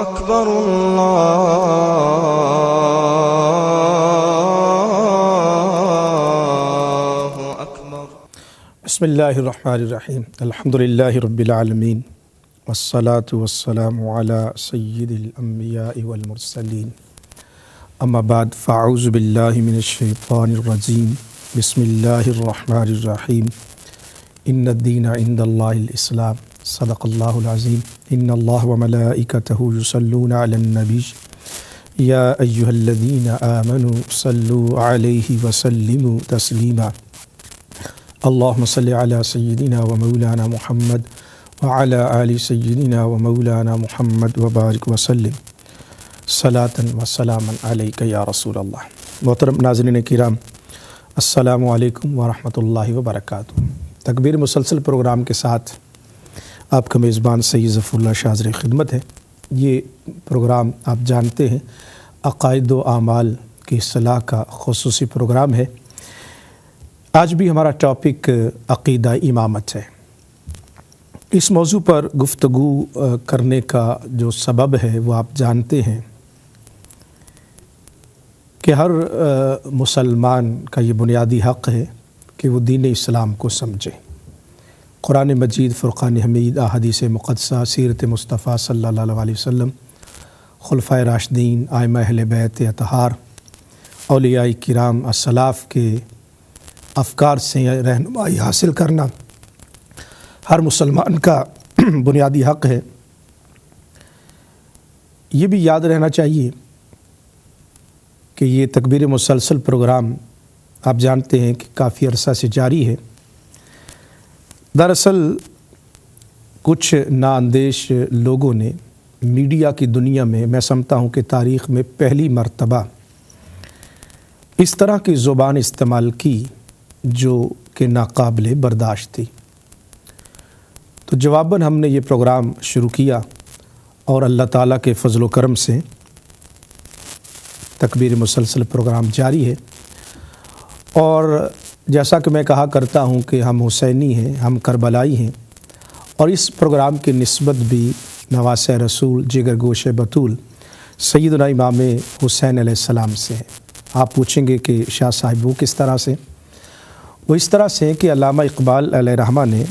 أكبر الله أكبر. بسم اللہ الرحمن الرحیم. الحمد للہ رب العالمین والصلاة والسلام علی سید الانبیاء والمرسلین. اما بعد فاعوذ باللہ من الشیطان الرجیم. بسم اللہ الرحمن الرحیم. ان الدین عند اللہ الاسلام. صدق اللہ العظیم. ان اللہ وملائکتہ یصلون علی النبی یا ایہا الذین آمنوا صلوا علیہ وسلموا تسلیما. اللہم صلی علی سیدنا و مولانا محمد وعلی آل سیدنا و مولانا محمد وبارک وسلم صلاۃ و سلاما علیک یا رسول اللہ. محترم ناظرین کرام، السلام علیکم ورحمۃ اللہ وبرکاتہ. تکبیر مسلسل پروگرام کے ساتھ آپ کا میزبان سید ظفر اللہ شاہ حاضر خدمت ہے. یہ پروگرام آپ جانتے ہیں عقائد و اعمال کی اصلاح کا خصوصی پروگرام ہے. آج بھی ہمارا ٹاپک عقیدہ امامت ہے. اس موضوع پر گفتگو کرنے کا جو سبب ہے وہ آپ جانتے ہیں کہ ہر مسلمان کا یہ بنیادی حق ہے کہ وہ دین اسلام کو سمجھے. قرآن مجید، فرقان حمید، احادیث مقدسہ، سیرت مصطفیٰ صلی اللہ علیہ وسلم، خلفائے راشدین، ائمہ اہل بیت اطہار، اولیاء کرام، السلاف کے افکار سے رہنمائی حاصل کرنا ہر مسلمان کا بنیادی حق ہے. یہ بھی یاد رہنا چاہیے کہ یہ تکبیر مسلسل پروگرام آپ جانتے ہیں کہ کافی عرصہ سے جاری ہے. دراصل کچھ نااندیش لوگوں نے میڈیا کی دنیا میں سمجھتا ہوں کہ تاریخ میں پہلی مرتبہ اس طرح کی زبان استعمال کی جو کہ ناقابل برداشت تھی. تو جواباً ہم نے یہ پروگرام شروع کیا اور اللہ تعالیٰ کے فضل و کرم سے تکبیر مسلسل پروگرام جاری ہے. اور جیسا کہ میں کہا کرتا ہوں کہ ہم حسینی ہیں، ہم کربلائی ہیں، اور اس پروگرام کی نسبت بھی نواسۂ رسول جگر گوشے بطول سیدنا امام حسین علیہ السلام سے ہے. آپ پوچھیں گے کہ شاہ صاحب وہ کس طرح سے؟ وہ اس طرح سے کہ علامہ اقبال علیہ رحمہ نے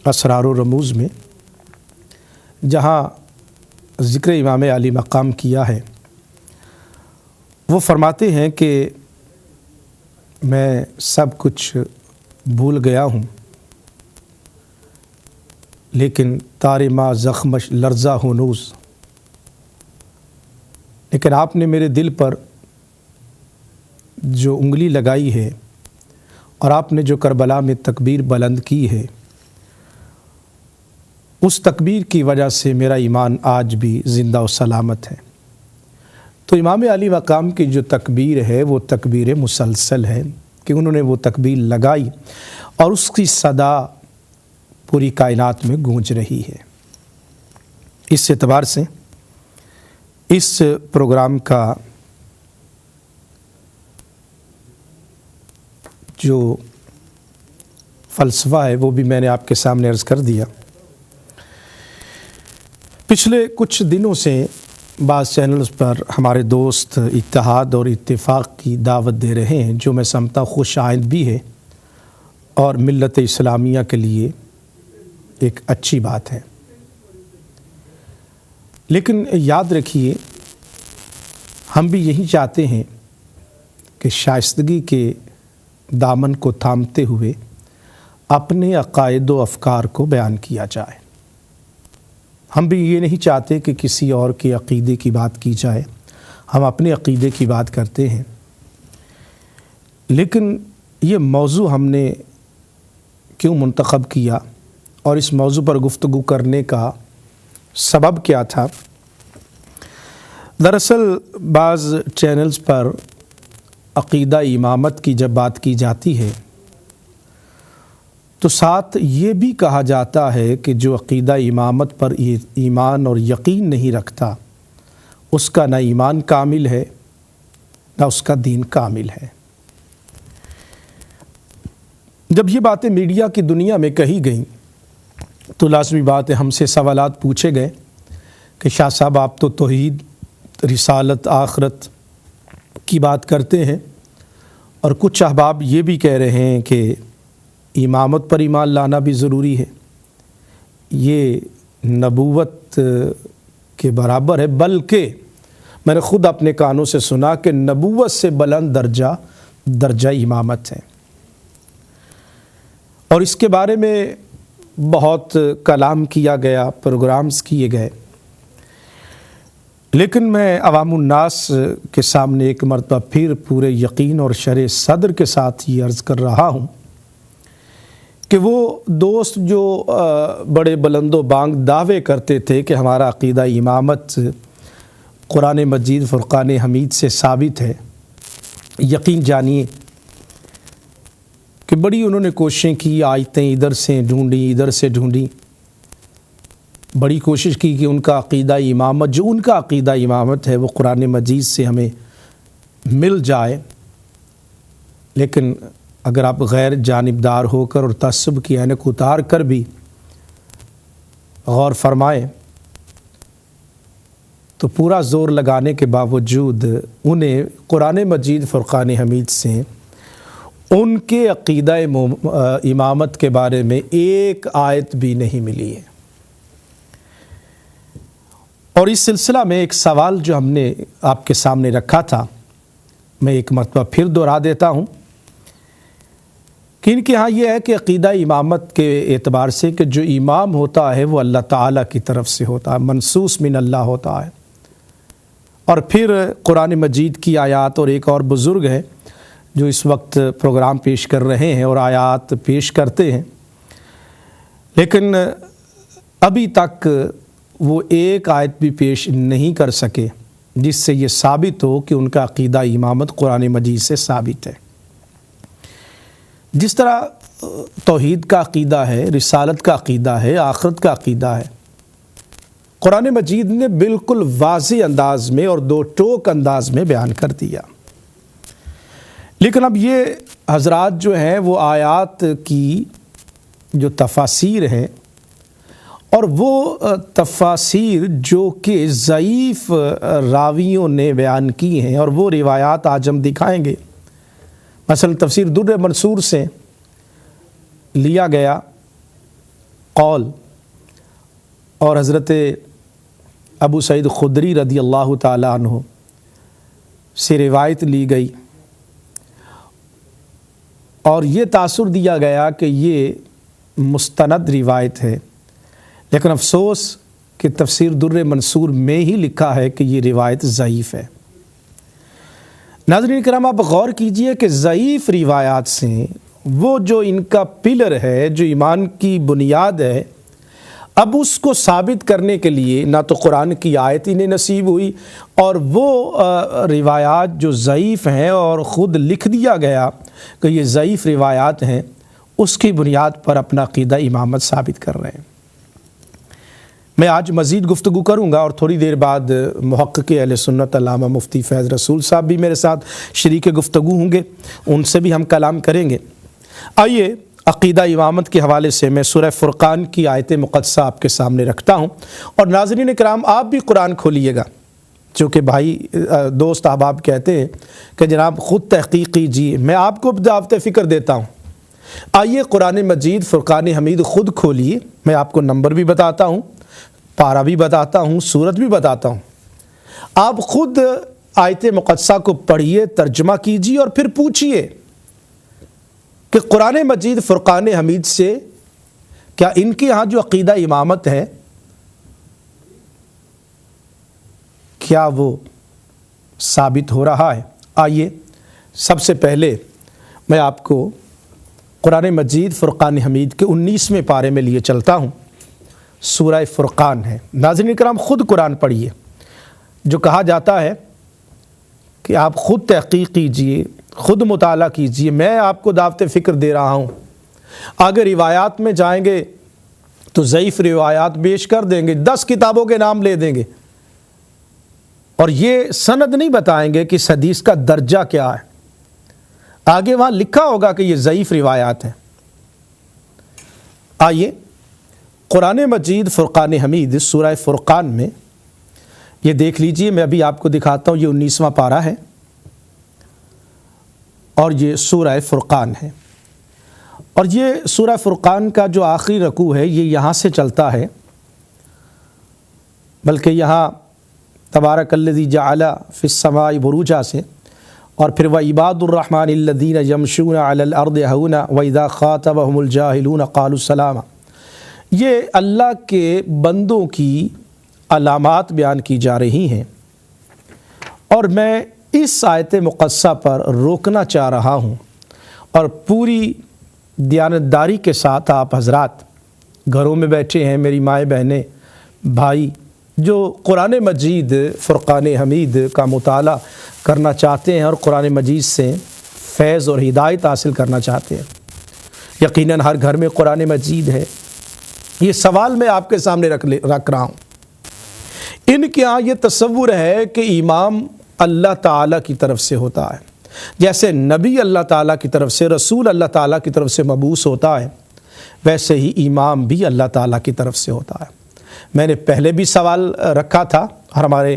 اسرار و رموز میں جہاں ذکر امام علی مقام کیا ہے، وہ فرماتے ہیں کہ میں سب کچھ بھول گیا ہوں لیکن تار ما زخمش لرزہ ہنوز. لیکن آپ نے میرے دل پر جو انگلی لگائی ہے اور آپ نے جو کربلا میں تکبیر بلند کی ہے، اس تکبیر کی وجہ سے میرا ایمان آج بھی زندہ و سلامت ہے. تو امام علی مقام کی جو تکبیر ہے وہ تکبیر مسلسل ہے کہ انہوں نے وہ تکبیر لگائی اور اس کی صدا پوری کائنات میں گونج رہی ہے. اس اعتبار سے اس پروگرام کا جو فلسفہ ہے وہ بھی میں نے آپ کے سامنے عرض کر دیا. پچھلے کچھ دنوں سے بعض چینلز پر ہمارے دوست اتحاد اور اتفاق کی دعوت دے رہے ہیں، جو میں سمجھتا ہوں خوش آئند بھی ہے اور ملت اسلامیہ کے لیے ایک اچھی بات ہے. لیکن یاد رکھیے، ہم بھی یہی چاہتے ہیں کہ شائستگی کے دامن کو تھامتے ہوئے اپنے عقائد و افکار کو بیان کیا جائے. ہم بھی یہ نہیں چاہتے کہ کسی اور کے عقیدے کی بات کی جائے، ہم اپنے عقیدے کی بات کرتے ہیں. لیکن یہ موضوع ہم نے کیوں منتخب کیا اور اس موضوع پر گفتگو کرنے کا سبب کیا تھا؟ دراصل بعض چینلز پر عقیدہ امامت کی جب بات کی جاتی ہے تو ساتھ یہ بھی کہا جاتا ہے کہ جو عقیدہ امامت پر ایمان اور یقین نہیں رکھتا اس کا نہ ایمان کامل ہے نہ اس کا دین کامل ہے. جب یہ باتیں میڈیا کی دنیا میں کہی گئیں تو لازمی بات ہے ہم سے سوالات پوچھے گئے کہ شاہ صاحب آپ تو توحید، رسالت، آخرت کی بات کرتے ہیں، اور کچھ احباب یہ بھی کہہ رہے ہیں کہ امامت پر ایمان لانا بھی ضروری ہے، یہ نبوت کے برابر ہے، بلکہ میں نے خود اپنے کانوں سے سنا کہ نبوت سے بلند درجہ امامت ہے۔ اور اس کے بارے میں بہت کلام کیا گیا، پروگرامز کیے گئے، لیکن میں عوام الناس کے سامنے ایک مرتبہ پھر پورے یقین اور شرح صدر کے ساتھ یہ عرض کر رہا ہوں کہ وہ دوست جو بڑے بلند و بانگ دعوے کرتے تھے کہ ہمارا عقیدہ امامت قرآن مجید فرقان حمید سے ثابت ہے، یقین جانیے کہ بڑی انہوں نے کوششیں کی، آیتیں ادھر سے ڈھونڈیں، ادھر سے ڈھونڈیں، بڑی کوشش کی کہ ان کا عقیدہ امامت، جو ان کا عقیدہ امامت ہے، وہ قرآن مجید سے ہمیں مل جائے۔ لیکن اگر آپ غیر جانبدار ہو کر اور تعصب کی عینک اتار کر بھی غور فرمائیں تو پورا زور لگانے کے باوجود انہیں قرآن مجید فرقان حمید سے ان کے عقیدہ امامت کے بارے میں ایک آیت بھی نہیں ملی ہے۔ اور اس سلسلہ میں ایک سوال جو ہم نے آپ کے سامنے رکھا تھا، میں ایک مرتبہ پھر دہرا دیتا ہوں کہ ان کے ہاں یہ ہے کہ عقیدہ امامت کے اعتبار سے کہ جو امام ہوتا ہے وہ اللہ تعالیٰ کی طرف سے ہوتا ہے، منصوص من اللہ ہوتا ہے، اور پھر قرآن مجید کی آیات، اور ایک اور بزرگ ہے جو اس وقت پروگرام پیش کر رہے ہیں اور آیات پیش کرتے ہیں، لیکن ابھی تک وہ ایک آیت بھی پیش نہیں کر سکے جس سے یہ ثابت ہو کہ ان کا عقیدہ امامت قرآن مجید سے ثابت ہے۔ جس طرح توحید کا عقیدہ ہے، رسالت کا عقیدہ ہے، آخرت کا عقیدہ ہے، قرآن مجید نے بالکل واضح انداز میں اور دو ٹوک انداز میں بیان کر دیا۔ لیکن اب یہ حضرات جو ہیں وہ آیات کی جو تفاسیر ہیں، اور وہ تفاسیر جو کہ ضعیف راویوں نے بیان کی ہیں، اور وہ روایات آج ہم دکھائیں گے۔ مثلا تفسیر در منصور سے لیا گیا قول، اور حضرت ابو سعید خدری رضی اللہ تعالیٰ عنہ سے روایت لی گئی، اور یہ تاثر دیا گیا کہ یہ مستند روایت ہے، لیکن افسوس کہ تفسیر در منصور میں ہی لکھا ہے کہ یہ روایت ضعیف ہے۔ ناظرین کرام، آپ غور کیجئے کہ ضعیف روایات سے وہ جو ان کا پلر ہے، جو ایمان کی بنیاد ہے، اب اس کو ثابت کرنے کے لیے نہ تو قرآن کی آیت انہیں نصیب ہوئی، اور وہ روایات جو ضعیف ہیں اور خود لکھ دیا گیا کہ یہ ضعیف روایات ہیں، اس کی بنیاد پر اپنا عقیدہ امامت ثابت کر رہے ہیں۔ میں آج مزید گفتگو کروں گا، اور تھوڑی دیر بعد محقق اہل سنت علامہ مفتی فیض رسول صاحب بھی میرے ساتھ شریک گفتگو ہوں گے، ان سے بھی ہم کلام کریں گے۔ آئیے عقیدہ امامت کے حوالے سے میں سورہ فرقان کی آیت مقدسہ آپ کے سامنے رکھتا ہوں، اور ناظرین کرام آپ بھی قرآن کھولیے گا، چونکہ بھائی دوست احباب کہتے ہیں کہ جناب خود تحقیق کیجیے، میں آپ کو دعوت فکر دیتا ہوں۔ آئیے قرآن مجید فرقان حمید خود کھولیے، میں آپ کو نمبر بھی بتاتا ہوں، پارہ بھی بتاتا ہوں، سورت بھی بتاتا ہوں، آپ خود آیت مقدسہ کو پڑھیے، ترجمہ کیجیے، اور پھر پوچھیے کہ قرآن مجید فرقان حمید سے کیا ان کے ہاں جو عقیدہ امامت ہے کیا وہ ثابت ہو رہا ہے۔ آئیے سب سے پہلے میں آپ کو قرآن مجید فرقان حمید کے 19ویں پارے میں لیے چلتا ہوں، سورہ فرقان ہے۔ ناظرین کرام خود قرآن پڑھیے، جو کہا جاتا ہے کہ آپ خود تحقیق کیجئے، خود مطالعہ کیجئے، میں آپ کو دعوت فکر دے رہا ہوں۔ اگر روایات میں جائیں گے تو ضعیف روایات پیش کر دیں گے، 10 کتابوں کے نام لے دیں گے، اور یہ سند نہیں بتائیں گے کہ اس حدیث کا درجہ کیا ہے، آگے وہاں لکھا ہوگا کہ یہ ضعیف روایات ہیں۔ آئیے قرآن مجید فرقان حمید سورہ فرقان میں یہ دیکھ لیجئے، میں ابھی آپ کو دکھاتا ہوں، یہ 19واں پارہ ہے اور یہ سورہ فرقان ہے، اور یہ سورہ فرقان کا جو آخری رکوع ہے یہ یہاں سے چلتا ہے، بلکہ یہاں تبارک الذی جعل فی السماء بروجا سے، اور پھر وعباد الرحمن الذین یمشون علی الارض ہونا واذا خاطبهم الجاہلون قالوا سلاما، یہ اللہ کے بندوں کی علامات بیان کی جا رہی ہیں، اور میں اس آیت مقدسہ پر روکنا چاہ رہا ہوں، اور پوری دیانتداری کے ساتھ آپ حضرات گھروں میں بیٹھے ہیں، میری مائیں بہنیں بھائی جو قرآن مجید فرقان حمید کا مطالعہ کرنا چاہتے ہیں اور قرآن مجید سے فیض اور ہدایت حاصل کرنا چاہتے ہیں، یقیناً ہر گھر میں قرآن مجید ہے۔ یہ سوال میں آپ کے سامنے رکھ رہا ہوں، ان کے ہاں یہ تصور ہے کہ امام اللہ تعالیٰ کی طرف سے ہوتا ہے، جیسے نبی اللہ تعالیٰ کی طرف سے، رسول اللہ تعالیٰ کی طرف سے مبعوث ہوتا ہے، ویسے ہی امام بھی اللہ تعالیٰ کی طرف سے ہوتا ہے۔ میں نے پہلے بھی سوال رکھا تھا اور ہمارے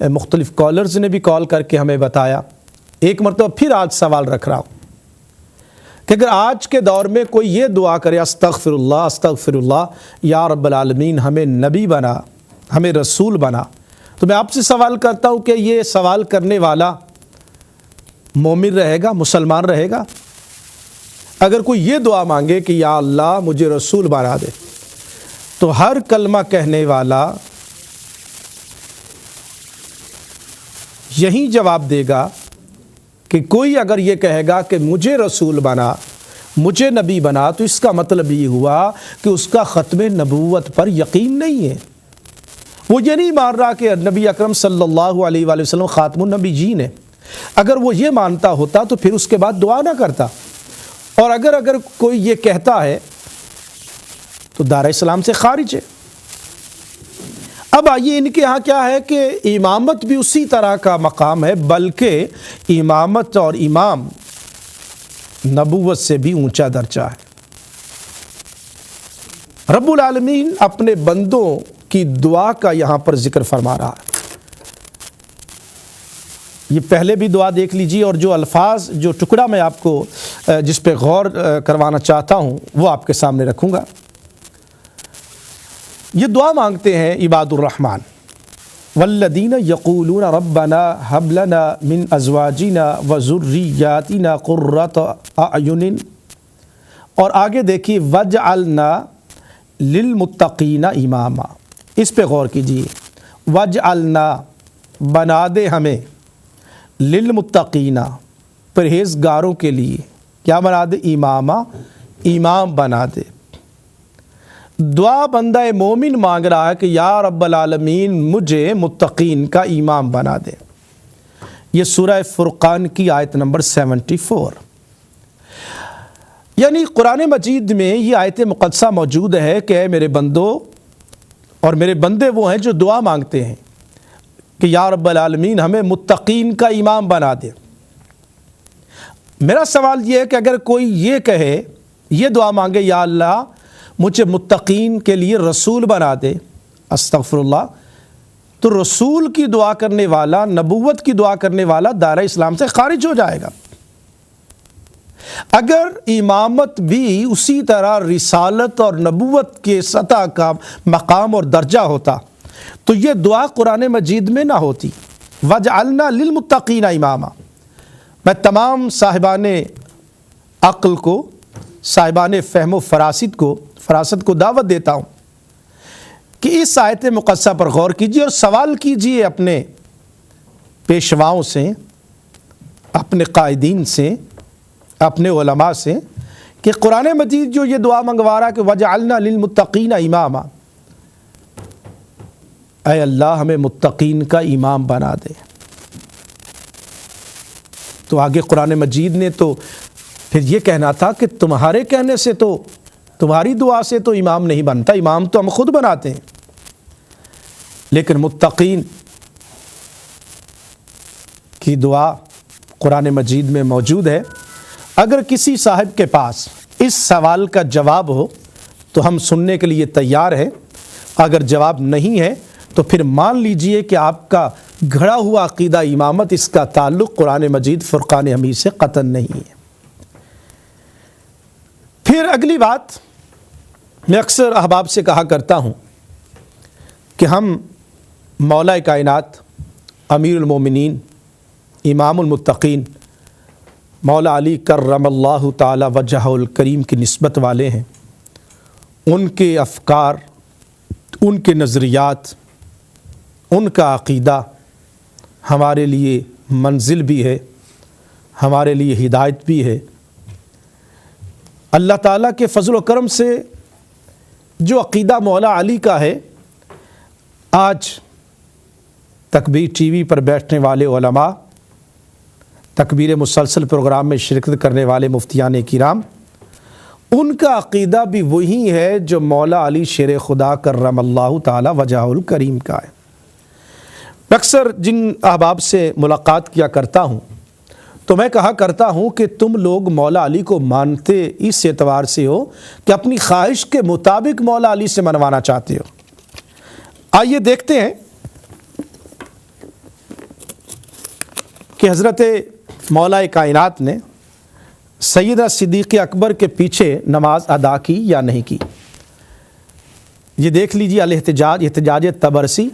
مختلف کالرز نے بھی کال کر کے ہمیں بتایا، ایک مرتبہ پھر آج سوال رکھ رہا ہوں کہ اگر آج کے دور میں کوئی یہ دعا کرے استغفر اللہ یا رب العالمین ہمیں نبی بنا، ہمیں رسول بنا، تو میں آپ سے سوال کرتا ہوں کہ یہ سوال کرنے والا مومن رہے گا، مسلمان رہے گا؟ اگر کوئی یہ دعا مانگے کہ یا اللہ مجھے رسول بنا دے، تو ہر کلمہ کہنے والا یہی جواب دے گا کہ کوئی اگر یہ کہے گا کہ مجھے رسول بنا، مجھے نبی بنا، تو اس کا مطلب یہ ہوا کہ اس کا ختم نبوت پر یقین نہیں ہے، وہ یہ نہیں مان رہا کہ نبی اکرم صلی اللہ علیہ وآلہ وسلم خاتم النبیین ہے۔ اگر وہ یہ مانتا ہوتا تو پھر اس کے بعد دعا نہ کرتا، اور اگر کوئی یہ کہتا ہے تو دار اسلام سے خارج ہے۔ اب آئیے ان کے ہاں کیا ہے کہ امامت بھی اسی طرح کا مقام ہے، بلکہ امامت اور امام نبوت سے بھی اونچا درجہ ہے۔ رب العالمین اپنے بندوں کی دعا کا یہاں پر ذکر فرما رہا ہے۔ یہ پہلے بھی دعا دیکھ لیجیے، اور جو الفاظ، جو ٹکڑا میں آپ کو جس پہ غور کروانا چاہتا ہوں وہ آپ کے سامنے رکھوں گا۔ یہ دعا مانگتے ہیں عباد الرحمن، والذین یقولون ربنا ہب لنا من ازواجنا وذریاتنا قرۃ اعین، اور آگے دیکھیے وجعلنا للمتقین اماما، اس پہ غور کیجیے، وجعلنا بنا دے ہمیں، للمتقین پرہیزگاروں کے لیے، کیا بنا دے؟ اماما، امام بنا دے۔ دعا بندہ مومن مانگ رہا ہے کہ یا رب العالمین مجھے متقین کا امام بنا دے۔ یہ سورہ فرقان کی آیت نمبر 74، یعنی قرآن مجید میں یہ آیت مقدسہ موجود ہے کہ اے میرے بندو، اور میرے بندے وہ ہیں جو دعا مانگتے ہیں کہ یا رب العالمین ہمیں متقین کا امام بنا دے۔ میرا سوال یہ ہے کہ اگر کوئی یہ کہے، یہ دعا مانگے یا اللہ مجھے متقین کے لیے رسول بنا دے، استغفر اللہ، تو رسول کی دعا کرنے والا، نبوت کی دعا کرنے والا دائرہ اسلام سے خارج ہو جائے گا۔ اگر امامت بھی اسی طرح رسالت اور نبوت کے سطح کا مقام اور درجہ ہوتا تو یہ دعا قرآن مجید میں نہ ہوتی، وجعلنا للمتقین اماما۔ میں تمام صاحبان عقل کو، صاحبان فہم و فراست کو دعوت دیتا ہوں کہ اس آیت مقدسہ پر غور کیجیے اور سوال کیجیے اپنے پیشواؤں سے، اپنے قائدین سے، اپنے علماء سے، کہ قرآن مجید جو یہ دعا منگوا رہا کہ وجعلنا للمتقین اماما، اے اللہ ہمیں متقین کا امام بنا دے۔ تو آگے قرآن مجید نے تو پھر یہ کہنا تھا کہ تمہارے کہنے سے تو، تمہاری دعا سے تو امام نہیں بنتا، امام تو ہم خود بناتے ہیں، لیکن متقین کی دعا قرآن مجید میں موجود ہے۔ اگر کسی صاحب کے پاس اس سوال کا جواب ہو تو ہم سننے کے لیے تیار ہیں، اگر جواب نہیں ہے تو پھر مان لیجئے کہ آپ کا گھڑا ہوا عقیدہ امامت، اس کا تعلق قرآن مجید فرقان حمید سے قطعاً نہیں ہے۔ پھر اگلی بات، میں اکثر احباب سے کہا کرتا ہوں کہ ہم مولا کائنات، امیر المومنین، امام المتقین، مولا علی کرم اللہ تعالی وجہہ الکریم کی نسبت والے ہیں۔ ان کے افکار، ان کے نظریات، ان کا عقیدہ ہمارے لیے منزل بھی ہے، ہمارے لیے ہدایت بھی ہے۔ اللہ تعالیٰ کے فضل و کرم سے جو عقیدہ مولا علی کا ہے، آج تکبیر ٹی وی پر بیٹھنے والے علماء، تکبیر مسلسل پروگرام میں شرکت کرنے والے مفتیان کرام، ان کا عقیدہ بھی وہی ہے جو مولا علی شیر خدا کرم اللہ تعالی وجہہ الکریم کا ہے۔ اکثر جن احباب سے ملاقات کیا کرتا ہوں تو میں کہا کرتا ہوں کہ تم لوگ مولا علی کو مانتے اس اعتبار سے ہو کہ اپنی خواہش کے مطابق مولا علی سے منوانا چاہتے ہو۔ آئیے دیکھتے ہیں کہ حضرت مولا کائنات نے سیدہ صدیق اکبر کے پیچھے نماز ادا کی یا نہیں کی۔ یہ دیکھ لیجیے الاحتجاج، احتجاج تبرسی،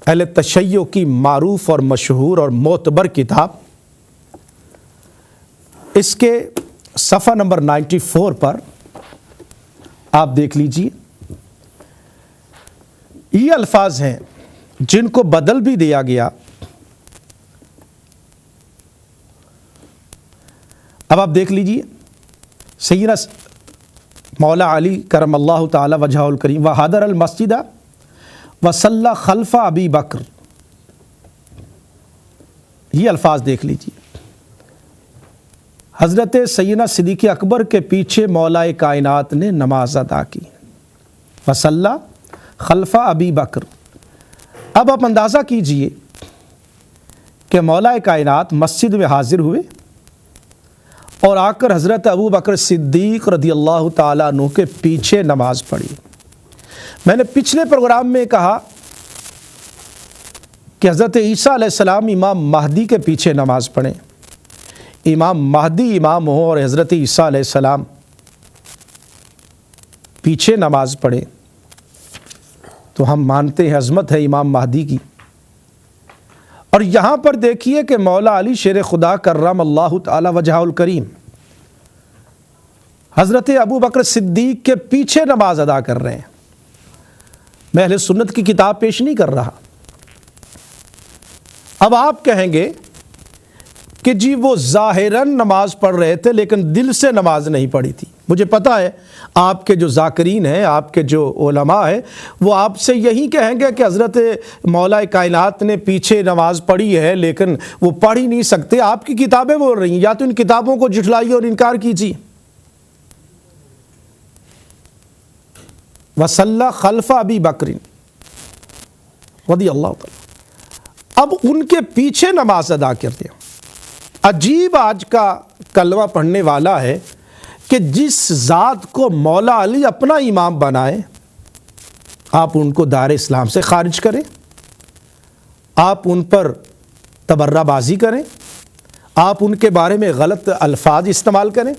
اہل تشیع کی معروف اور مشہور اور معتبر کتاب، اس کے صفحہ نمبر 94 پر آپ دیکھ لیجیے۔ یہ الفاظ ہیں جن کو بدل بھی دیا گیا۔ اب آپ دیکھ لیجیے، سیدنا مولا علی کرم اللہ تعالی وجہہ الکریم وحضر المسجد وصلی خلف ابی بکر، یہ الفاظ دیکھ لیجیے۔ حضرت سیدنا صدیق اکبر کے پیچھے مولا کائنات نے نماز ادا کی، وصلی خلف ابی بکر۔ اب آپ اندازہ کیجئے کہ مولا کائنات مسجد میں حاضر ہوئے اور آ کر حضرت ابو بکر صدیق رضی اللہ تعالیٰ عنہ کے پیچھے نماز پڑھی۔ میں نے پچھلے پروگرام میں کہا کہ حضرت عیسیٰ علیہ السلام امام مہدی کے پیچھے نماز پڑھیں، امام مہدی امام ہو اور حضرت عیسیٰ علیہ السلام پیچھے نماز پڑھیں تو ہم مانتے ہیں عظمت ہے امام مہدی کی۔ اور یہاں پر دیکھیے کہ مولا علی شیر خدا کرم اللہ تعالی وجہہ الکریم حضرت ابو بکر صدیق کے پیچھے نماز ادا کر رہے ہیں۔ میں اہل سنت کی کتاب پیش نہیں کر رہا۔ اب آپ کہیں گے کہ جی وہ ظاہراً نماز پڑھ رہے تھے لیکن دل سے نماز نہیں پڑھی تھی۔ مجھے پتا ہے آپ کے جو ذاکرین ہیں، آپ کے جو علماء ہیں، وہ آپ سے یہی کہیں گے کہ حضرت مولا کائنات نے پیچھے نماز پڑھی ہے لیکن وہ پڑھ ہی نہیں سکتے۔ آپ کی کتابیں بول رہی ہیں، یا تو ان کتابوں کو جھٹلائیے اور انکار کیجیے۔ وصلی خلف ابی بکر رضی اللہ تعالی، اب ان کے پیچھے نماز ادا کرتے ہیں۔ عجیب آج کا کلمہ پڑھنے والا ہے کہ جس ذات کو مولا علی اپنا امام بنائے، آپ ان کو دائرہ اسلام سے خارج کریں، آپ ان پر تبرہ بازی کریں، آپ ان کے بارے میں غلط الفاظ استعمال کریں۔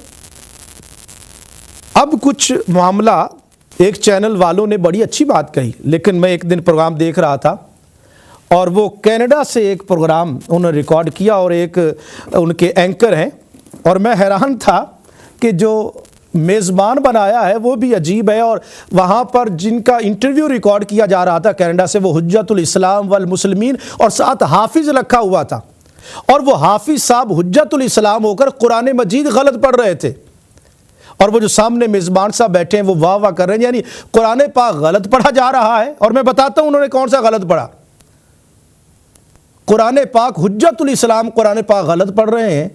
اب کچھ معاملہ ایک چینل والوں نے بڑی اچھی بات کہی، لیکن میں ایک دن پروگرام دیکھ رہا تھا اور وہ کینیڈا سے ایک پروگرام انہوں نے ریکارڈ کیا اور ایک ان کے اینکر ہیں، اور میں حیران تھا کہ جو میزبان بنایا ہے وہ بھی عجیب ہے، اور وہاں پر جن کا انٹرویو ریکارڈ کیا جا رہا تھا کینیڈا سے، وہ حجت الاسلام والمسلمین اور ساتھ حافظ رکھا ہوا تھا، اور وہ حافظ صاحب حجت الاسلام ہو کر قرآن مجید غلط پڑھ رہے تھے، اور وہ جو سامنے میزبان صاحب بیٹھے ہیں وہ واہ واہ کر رہے ہیں، یعنی قرآن پاک غلط پڑھا جا رہا ہے۔ اور میں بتاتا ہوں انہوں نے کون سا غلط پڑھا۔ قرآن پاک حجت الاسلام قرآن پاک غلط پڑھ رہے ہیں،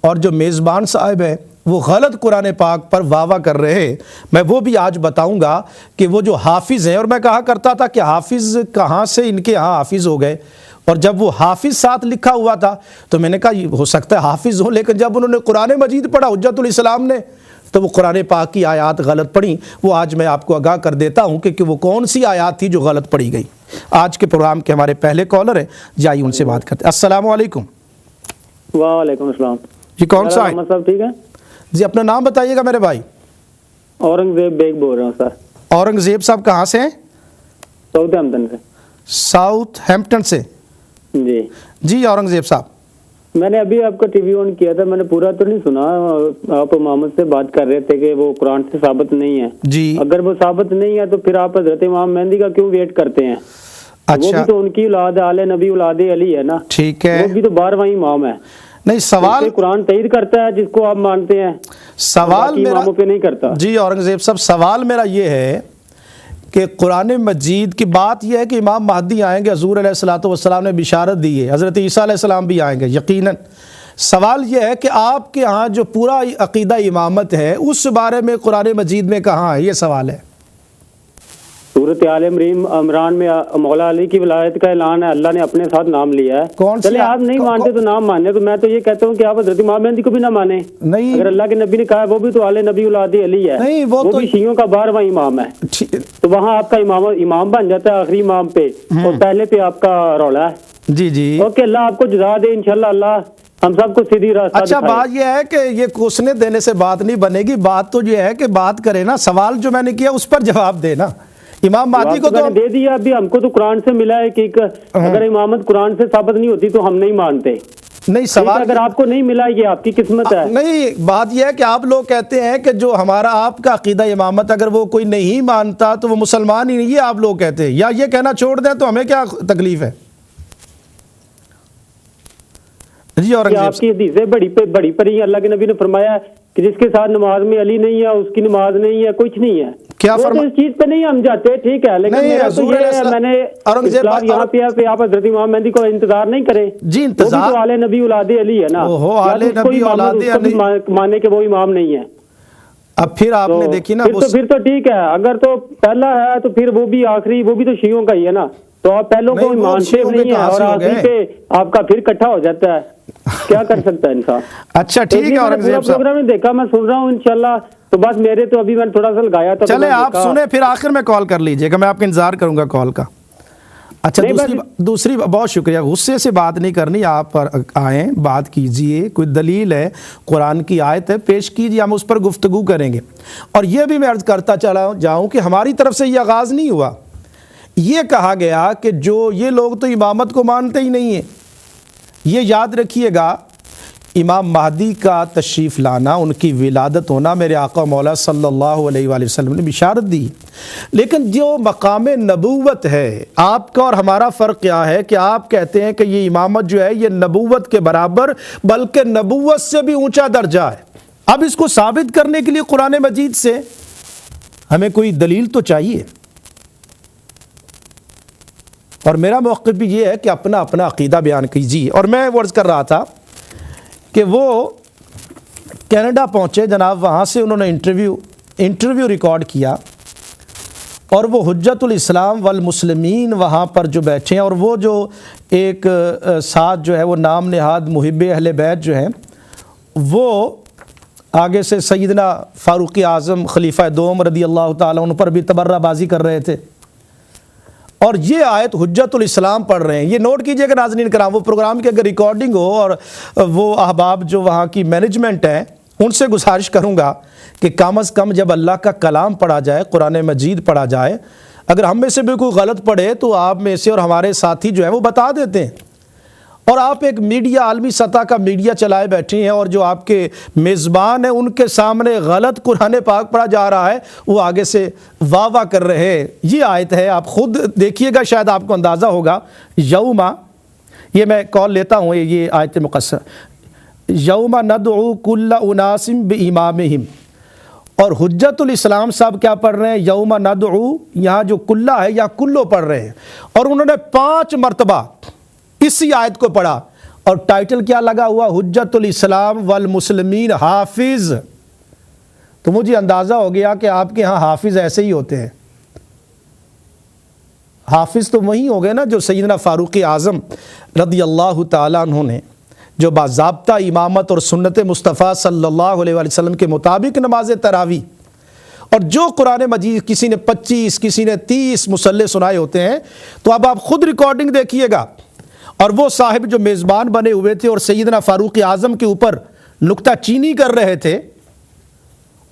اور جو میزبان صاحب ہیں وہ غلط قرآن پاک پر واہ واہ کر رہے ہیں۔ میں وہ بھی آج بتاؤں گا کہ وہ جو حافظ ہیں، اور میں کہا کرتا تھا کہ حافظ کہاں سے ان کے ہاں حافظ ہو گئے، اور جب وہ حافظ ساتھ لکھا ہوا تھا تو میں نے کہا ہو سکتا ہے حافظ ہو، لیکن جب انہوں نے قرآن مجید پڑھا حجت الاسلام نے تو وہ قرآن پاک کی آیات غلط پڑھی، وہ آج میں آپ کو آگاہ کر دیتا ہوں کہ وہ کون سی آیات تھی جو غلط پڑھی گئی۔ آج کے پروگرام کے ہمارے پہلے کالر ہیں، جائیے ان سے بات کرتے ہیں۔ السلام علیکم۔ وعلیکم السلام جی کون سا ہے؟ محمد صاحب ٹھیک ہے؟ جی اپنا نام بتائیے گا میرے بھائی۔ اورنگزیب بیگ بول رہا ہوں سر، اورنگزیب صاحب کہاں سے ہیں؟ ساؤتھ ہیمپٹن سے۔ ساؤتھ ہیمپٹن سے۔ جی جی اورنگزیب صاحب، میں نے ابھی آپ کا ٹی وی آن کیا تھا، میں نے پورا تو نہیں سنا۔ آپ محمد سے بات کر رہے تھے کہ وہ قرآن سے ثابت نہیں ہے۔ جی اگر وہ ثابت نہیں ہے تو پھر آپ حضرت امام مہدی کا کیوں ویٹ کرتے ہیں؟ وہ اچھا بھی تو ان کی اولاد آل نبی اولاد علی ہے نا، ٹھیک ہے، وہ بھی تو 12واں امام ہے۔ نہیں سوال قرآن تائید کرتا ہے جس کو آپ مانتے ہیں، سوال باقی میرا اماموں پہ نہیں کرتا۔ جی اورنگزیب صاحب سوال میرا یہ ہے کہ قرآن مجید کی بات یہ ہے کہ امام مہدی آئیں گے، حضور علیہ الصلوۃ والسلام نے بشارت دی ہے، حضرت عیسیٰ علیہ السلام بھی آئیں گے یقیناً۔ سوال یہ ہے کہ آپ کے ہاں جو پورا عقیدہ امامت ہے اس بارے میں قرآن مجید میں کہاں ہے؟ یہ سوال ہے۔ سورۃ آل عمران میں مولا علی کی ولایت کا اعلان ہے، اللہ نے اپنے ساتھ نام لیا ہے۔ کون سی چلے آپ نہیں مانتے تو نام ماننے، تو میں تو یہ کہتا ہوں کہ آپ حضرت امام مہدی کو بھی نہ مانیں۔ نہیں اگر اللہ کے نبی نے کہا ہے وہ بھی تو آل نبی اولاد علی ہے، نہیں، وہ تو بھی شیعوں کا 12واں امام ہے، تو وہاں آپ کا امام بن جاتا ہے آخری امام پہ، اور پہلے پہ آپ کا رولا ہے۔ جی جی اوکے، اللہ آپ کو جزا دے انشاءاللہ، اللہ ہم سب کو سیدھی راستہ اچھا دکھائے۔ بات یہ ہے کہ یہ کوسنے دینے سے بات نہیں بنے گی، بات تو یہ ہے کہ بات کرے نا، سوال جو میں نے کیا اس پر جواب دے نا۔ امام مہدی کو تو دے دیا، ابھی ہم کو تو قرآن سے ملا ہے کہ اگر امامت قرآن سے ثابت نہیں ہوتی تو ہم نہیں مانتے۔ نہیں سوال اگر آپ کو نہیں ملا یہ آپ کی قسمت ہے۔ نہیں، بات یہ ہے کہ آپ لوگ کہتے ہیں کہ جو ہمارا آپ کا عقیدہ امامت اگر وہ کوئی نہیں مانتا تو وہ مسلمان ہی نہیں، یہ آپ لوگ کہتے ہیں، یا یہ کہنا چھوڑ دیں تو ہمیں کیا تکلیف ہے؟ جی آپ کی حدیثیں بڑی پڑی، اللہ کے نبی نے فرمایا کہ جس کے ساتھ نماز میں علی نہیں ہے اس کی نماز نہیں ہے، کچھ نہیں ہے۔ کیا اس چیز پہ نہیں ہم جاتے، ٹھیک ہے، لیکن میرا تو یہ ہے، میں نے یہاں پہ آپ حضرت امام مہدی کو انتظار نہیں کریں۔ جی انتظار، وہ بھی تو آل نبی اولاد علی ہے نا، آل نبی اولاد علی مانے کہ وہ امام نہیں ہے۔ اب پھر آپ نے دیکھی نا، پھر تو ٹھیک ہے، اگر تو پہلا ہے تو پھر وہ بھی آخری، وہ بھی تو شیعوں کا ہی ہے نا، تو آپ پہلوں کو مانتے نہیں ہیں اور آخری پہ آپ کا پھر اکٹھا ہو جاتا ہے، کیا کر سکتا ہے انسان؟ اچھا ٹھیک ہے اورنگزیب صاحب، پروگرام نہیں دیکھا، میں سن رہا ہوں انشاءاللہ، تو بس میرے تو ابھی میں نے تھوڑا سا لگایا تھا۔ چلے آپ سنیں پھر آخر میں کال کر لیجئے گا، میں آپ کا انتظار کروں گا کال کا۔ اچھا دوسری بہت شکریہ، غصے سے بات نہیں کرنی، آپ پر آئیں بات کیجئے، کوئی دلیل ہے قرآن کی آیت ہے پیش کیجئے، ہم اس پر گفتگو کریں گے۔ اور یہ بھی میں عرض کرتا چلا جاؤں کہ ہماری طرف سے یہ آغاز نہیں ہوا، یہ کہا گیا کہ جو یہ لوگ تو امامت کو مانتے ہی نہیں ہیں۔ یہ یاد رکھیے گا، امام مہدی کا تشریف لانا، ان کی ولادت ہونا، میرے آقا مولا صلی اللہ علیہ وآلہ وسلم نے بشارت دی، لیکن جو مقام نبوت ہے، آپ کا اور ہمارا فرق کیا ہے کہ آپ کہتے ہیں کہ یہ امامت جو ہے یہ نبوت کے برابر بلکہ نبوت سے بھی اونچا درجہ ہے۔ اب اس کو ثابت کرنے کے لیے قرآن مجید سے ہمیں کوئی دلیل تو چاہیے، اور میرا موقف بھی یہ ہے کہ اپنا عقیدہ بیان کیجیے۔ اور میں عرض کر رہا تھا کہ وہ کینیڈا پہنچے جناب، وہاں سے انہوں نے انٹرویو ریکارڈ کیا، اور وہ حجت الاسلام والمسلمین وہاں پر جو بیٹھے ہیں، اور وہ جو ایک ساتھ جو ہے وہ نام نہاد محب اہل بیت جو ہیں، وہ آگے سے سیدنا فاروق اعظم خلیفہ دوم رضی اللہ تعالیٰ عنہ پر بھی تبرہ بازی کر رہے تھے، اور یہ آیت حجت الاسلام پڑھ رہے ہیں۔ یہ نوٹ کیجئے کہ ناظرین کرام، وہ پروگرام کی اگر ریکارڈنگ ہو، اور وہ احباب جو وہاں کی مینجمنٹ ہے ان سے گزارش کروں گا کہ کم از کم جب اللہ کا کلام پڑھا جائے، قرآن مجید پڑھا جائے، اگر ہم میں سے بھی کوئی غلط پڑھے تو آپ میں سے اور ہمارے ساتھی جو ہیں وہ بتا دیتے ہیں۔ اور آپ ایک میڈیا، عالمی سطح کا میڈیا چلائے بیٹھے ہیں، اور جو آپ کے میزبان ہیں ان کے سامنے غلط قرآن پاک پڑھا جا رہا ہے، وہ آگے سے واہ واہ کر رہے ہیں۔ یہ آیت ہے، آپ خود دیکھیے گا، شاید آپ کو اندازہ ہوگا، یوما، یہ میں کال لیتا ہوں، یہ آیت مقصر، یوم ندعو کل اناس بامامہم، اور حجت الاسلام صاحب کیا پڑھ رہے ہیں؟ یوم ندعو، یہاں جو کلہ ہے یا کلو پڑھ رہے ہیں، اور انہوں نے 5 مرتبہ اسی آیت کو پڑھا، اور ٹائٹل کیا لگا ہوا؟ حجت الاسلام والمسلمین حافظ۔ تو مجھے اندازہ ہو گیا کہ آپ کے ہاں حافظ ایسے ہی ہوتے ہیں۔ حافظ تو وہی ہو گئے نا جو سیدنا فاروق اعظم رضی اللہ تعالیٰ عنہ نے جو باضابطہ امامت اور سنت مصطفیٰ صلی اللہ علیہ وآلہ وسلم کے مطابق نماز تراویح، اور جو قرآن مجید کسی نے 25 کسی نے 30 مصلی سنائے ہوتے ہیں، تو اب آپ خود ریکارڈنگ دیکھیے گا، اور وہ صاحب جو میزبان بنے ہوئے تھے اور سیدنا فاروق اعظم کے اوپر نکتہ چینی کر رہے تھے،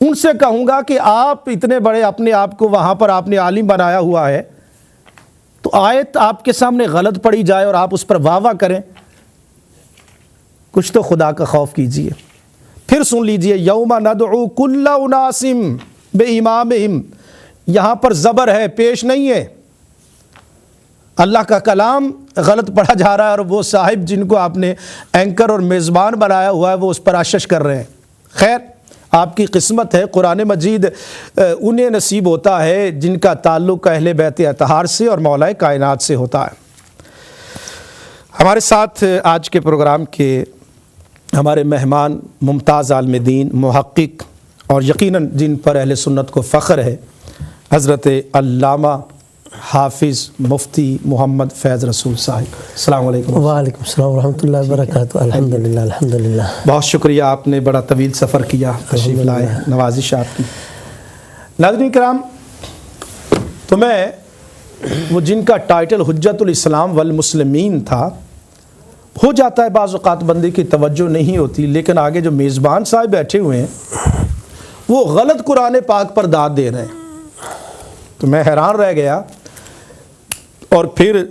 ان سے کہوں گا کہ آپ اتنے بڑے اپنے آپ کو وہاں پر آپ نے عالم بنایا ہوا ہے، تو آیت آپ کے سامنے غلط پڑی جائے اور آپ اس پر واہ واہ کریں، کچھ تو خدا کا خوف کیجئے۔ پھر سن لیجئے، یوم ندعو کل اناس بامامہم، یہاں پر زبر ہے، پیش نہیں ہے، اللہ کا کلام غلط پڑھا جا رہا ہے، اور وہ صاحب جن کو آپ نے اینکر اور میزبان بنایا ہوا ہے وہ اس پر آشش کر رہے ہیں۔ خیر، آپ کی قسمت ہے، قرآن مجید انہیں نصیب ہوتا ہے جن کا تعلق اہل بیت اطہار سے اور مولا کائنات سے ہوتا ہے۔ ہمارے ساتھ آج کے پروگرام کے ہمارے مہمان ممتاز عالم دین، محقق، اور یقیناً جن پر اہل سنت کو فخر ہے، حضرت علامہ حافظ مفتی محمد فیض رسول صاحب۔ السلام علیکم۔ وعلیکم السلام ورحمۃ اللہ وبرکاتہ۔ الحمدللہ الحمدللہ۔ بہت شکریہ، آپ نے بڑا طویل سفر کیا، تشریف لائے، نوازش آپ کی۔ ناظرین کرام، تو میں وہ جن کا ٹائٹل حجت الاسلام والمسلمین تھا، ہو جاتا ہے بعض اوقات بندے کی توجہ نہیں ہوتی، لیکن آگے جو میزبان صاحب بیٹھے ہوئے ہیں وہ غلط قرآن پاک پر داد دے رہے ہیں، تو میں حیران رہ گیا، اور پھر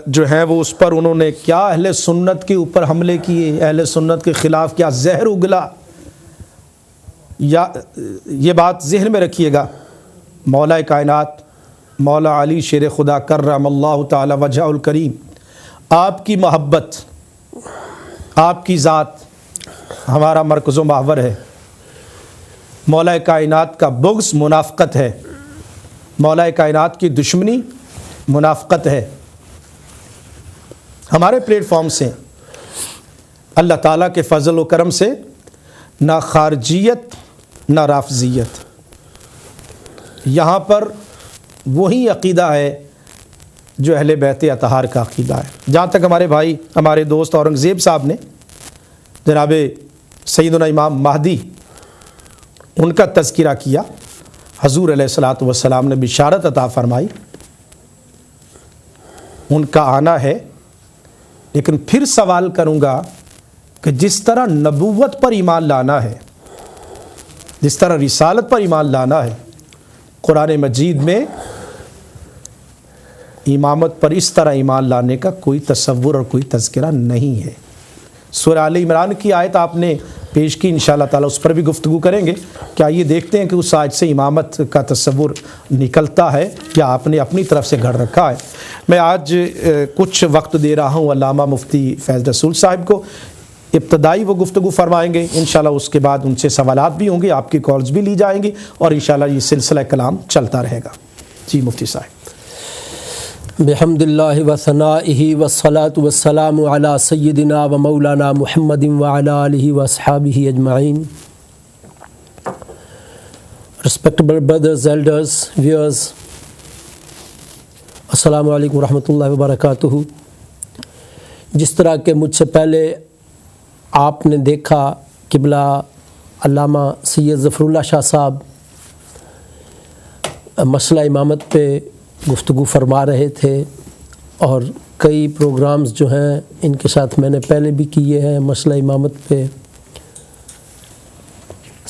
جو ہے وہ اس پر انہوں نے کیا اہل سنت کے اوپر حملے کیے، اہل سنت کے خلاف کیا زہر اگلا۔ یا یہ بات ذہن میں رکھیے گا، مولا کائنات مولا علی شیر خدا کرم اللہ تعالی وجہ الکریم، آپ کی محبت، آپ کی ذات ہمارا مرکز و محور ہے، مولا کائنات کا بغض منافقت ہے، مولا کائنات کی دشمنی منافقت ہے۔ ہمارے پلیٹ فارم سے اللہ تعالیٰ کے فضل و کرم سے نہ خارجیت نہ رافضیت، یہاں پر وہی عقیدہ ہے جو اہل بیت اطہار کا عقیدہ ہے۔ جہاں تک ہمارے بھائی، ہمارے دوست اورنگزیب صاحب نے جناب سیدنا امام مہدی ان کا تذکرہ کیا، حضور علیہ الصلوۃ والسلام نے بشارت عطا فرمائی، ان کا آنا ہے، لیکن پھر سوال کروں گا کہ جس طرح نبوت پر ایمان لانا ہے، جس طرح رسالت پر ایمان لانا ہے، قرآن مجید میں امامت پر اس طرح ایمان لانے کا کوئی تصور اور کوئی تذکرہ نہیں ہے۔ سورہ آل عمران کی آیت آپ نے پیش کی، انشاءاللہ تعالیٰ اس پر بھی گفتگو کریں گے کہ آئیے دیکھتے ہیں کہ اس آیت سے امامت کا تصور نکلتا ہے یا آپ نے اپنی طرف سے گھڑ رکھا ہے۔ میں آج کچھ وقت دے رہا ہوں علامہ مفتی فیض رسول صاحب کو، ابتدائی وہ گفتگو فرمائیں گے، انشاءاللہ اس کے بعد ان سے سوالات بھی ہوں گے، آپ کی کالز بھی لی جائیں گی، اور انشاءاللہ یہ سلسلہ کلام چلتا رہے گا۔ جی مفتی صاحب۔ بحمد اللہ و ثنائہ والصلاة والسلام علی سیدنا و مولانا محمد وعلی آلہ و اصحابہ اجمعین۔ Respectable brothers, elders, viewers, السلام علیکم ورحمۃ اللہ وبرکاتہ۔ جس طرح کہ مجھ سے پہلے آپ نے دیکھا قبلہ علامہ سید ظفر اللہ شاہ صاحب مسئلہ امامت پہ گفتگو فرما رہے تھے، اور کئی پروگرامز جو ہیں ان کے ساتھ میں نے پہلے بھی کیے ہیں مسئلہ امامت پہ۔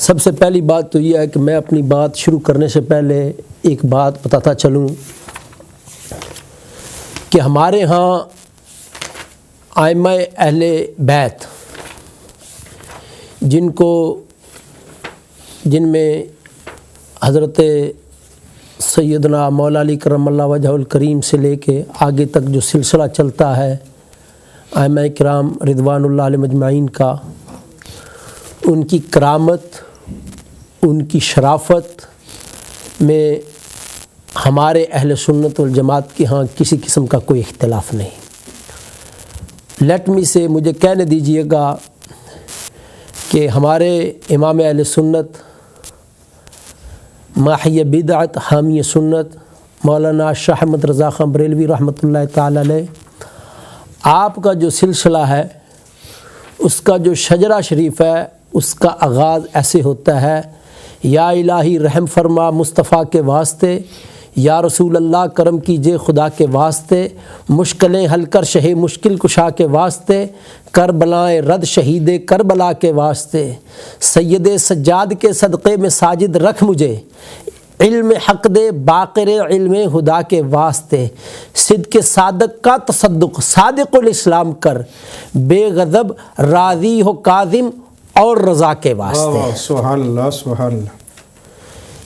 سب سے پہلی بات تو یہ ہے کہ میں اپنی بات شروع کرنے سے پہلے ایک بات بتاتا چلوں کہ ہمارے ہاں ائمہ اہل بیت جن میں حضرت سیدنا مولا علی کرم اللہ وجہ الکریم سے لے کے آگے تک جو سلسلہ چلتا ہے ائمہ کرام رضوان اللہ علیہ اجمعین کا، ان کی کرامت، ان کی شرافت میں ہمارے اہل سنت والجماعت کے ہاں کسی قسم کا کوئی اختلاف نہیں۔ لیٹ می سے مجھے کہنے دیجئے گا کہ ہمارے امام اہل سنت، ماحی بدعت حامی سنت مولانا شاہ احمد رضا خان بریلوی رحمۃ اللہ تعالی علیہ، آپ کا جو سلسلہ ہے اس کا جو شجرہ شریف ہے اس کا آغاز ایسے ہوتا ہے، یا الہی رحم فرما مصطفیٰ کے واسطے، یا رسول اللہ کرم کیجئے خدا کے واسطے، مشکلیں حل کر شہ مشکل کشا کے واسطے، کربلائیں رد شہید کربلا کے واسطے، سید سجاد کے صدقے میں ساجد رکھ مجھے، علم حق دے باقر علم خدا کے واسطے، صدق صادق کا تصدق صادق الاسلام کر، بے غضب راضی ہو کاظم اور رضا کے واسطے۔ سبحان اللہ سبحان اللہ۔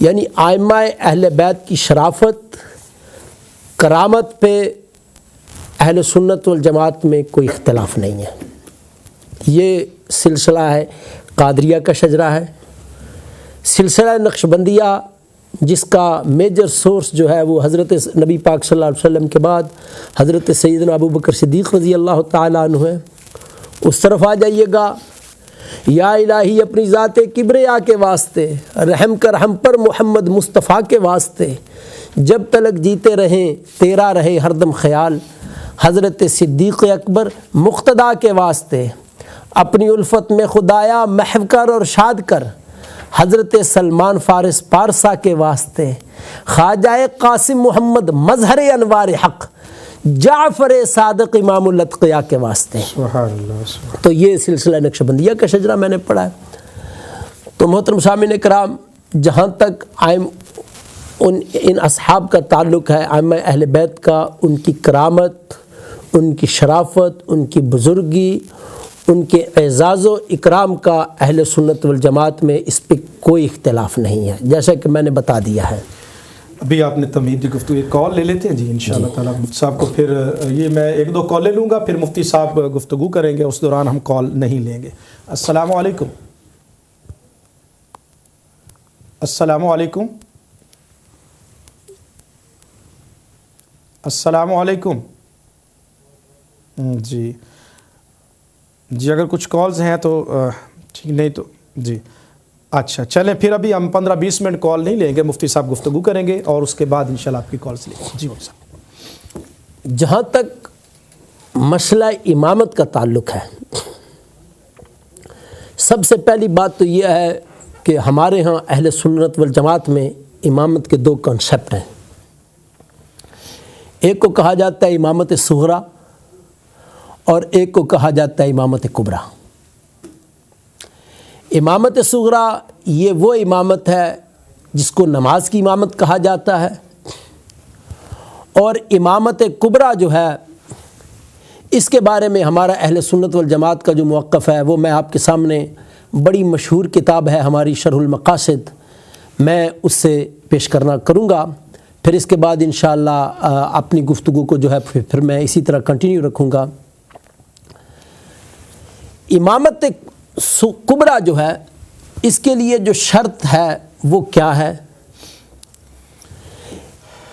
یعنی ائمہ اہل بیت کی شرافت کرامت پہ اہل سنت والجماعت میں کوئی اختلاف نہیں ہے۔ یہ سلسلہ ہے قادریہ کا شجرہ ہے، سلسلہ نقشبندیہ جس کا میجر سورس جو ہے وہ حضرت نبی پاک صلی اللہ علیہ وسلم کے بعد حضرت سیدنا ابو بکر صدیق رضی اللہ تعالیٰ عنہ ہے۔ اس طرف آ جائیے گا، یا الہی اپنی ذات کبریا کے واسطے رحم کر ہم پر محمد مصطفیٰ کے واسطے، جب تلک جیتے رہیں تیرا رہے ہر دم خیال، حضرت صدیق اکبر مقتدا کے واسطے، اپنی الفت میں خدایا محو کر اور شاد کر، حضرت سلمان فارس پارسا کے واسطے، خواجہ قاسم محمد مظہر انوار حق، جعفر صادق امام الاتقیاء کے واسطے۔ سبحان اللہ سبحان۔ تو یہ سلسلہ نقشبندیہ کا شجرہ میں نے پڑھا ہے۔ تو محترم سامعین کرام، جہاں تک ان اصحاب کا تعلق ہے، ائمہ اہل بیت کا، ان کی کرامت، ان کی شرافت، ان کی بزرگی، ان کے اعزاز و اکرام کا اہل سنت والجماعت میں اس پہ کوئی اختلاف نہیں ہے، جیسا کہ میں نے بتا دیا ہے۔ ابھی آپ نے تمہید کی گفتگو، ایک کال لے لیتے ہیں جی انشاءاللہ تعالیٰ مفتی صاحب کو، پھر یہ میں ایک دو کال لے لوں گا، پھر مفتی صاحب گفتگو کریں گے، اس دوران ہم کال نہیں لیں گے۔ السلام علیکم۔ السلام علیکم۔ السلام علیکم۔ جی اگر کچھ کالز ہیں تو ٹھیک، نہیں تو جی اچھا چلیں، پھر ابھی ہم 15-20 منٹ کال نہیں لیں گے، مفتی صاحب گفتگو کریں گے اور اس کے بعد انشاءاللہ آپ کی کالز لیں گے۔ جی مفتی صاحب۔ جہاں تک مسئلہ امامت کا تعلق ہے، سب سے پہلی بات تو یہ ہے کہ ہمارے ہاں اہل سنت والجماعت میں امامت کے دو کنسیپٹ ہیں۔ ایک کو کہا جاتا ہے امامت صغریٰ اور ایک کو کہا جاتا ہے امامت کبریٰ۔ امامت صغریٰ یہ وہ امامت ہے جس کو نماز کی امامت کہا جاتا ہے، اور امامت کبریٰ جو ہے اس کے بارے میں ہمارا اہل سنت والجماعت کا جو موقف ہے وہ میں آپ کے سامنے، بڑی مشہور کتاب ہے ہماری شرح المقاصد، میں اس سے پیش کروں گا، پھر اس کے بعد انشاءاللہ اپنی گفتگو کو جو ہے پھر میں اسی طرح کنٹینیو رکھوں گا۔ امامت کبریٰ جو ہے اس کے لیے جو شرط ہے وہ کیا ہے؟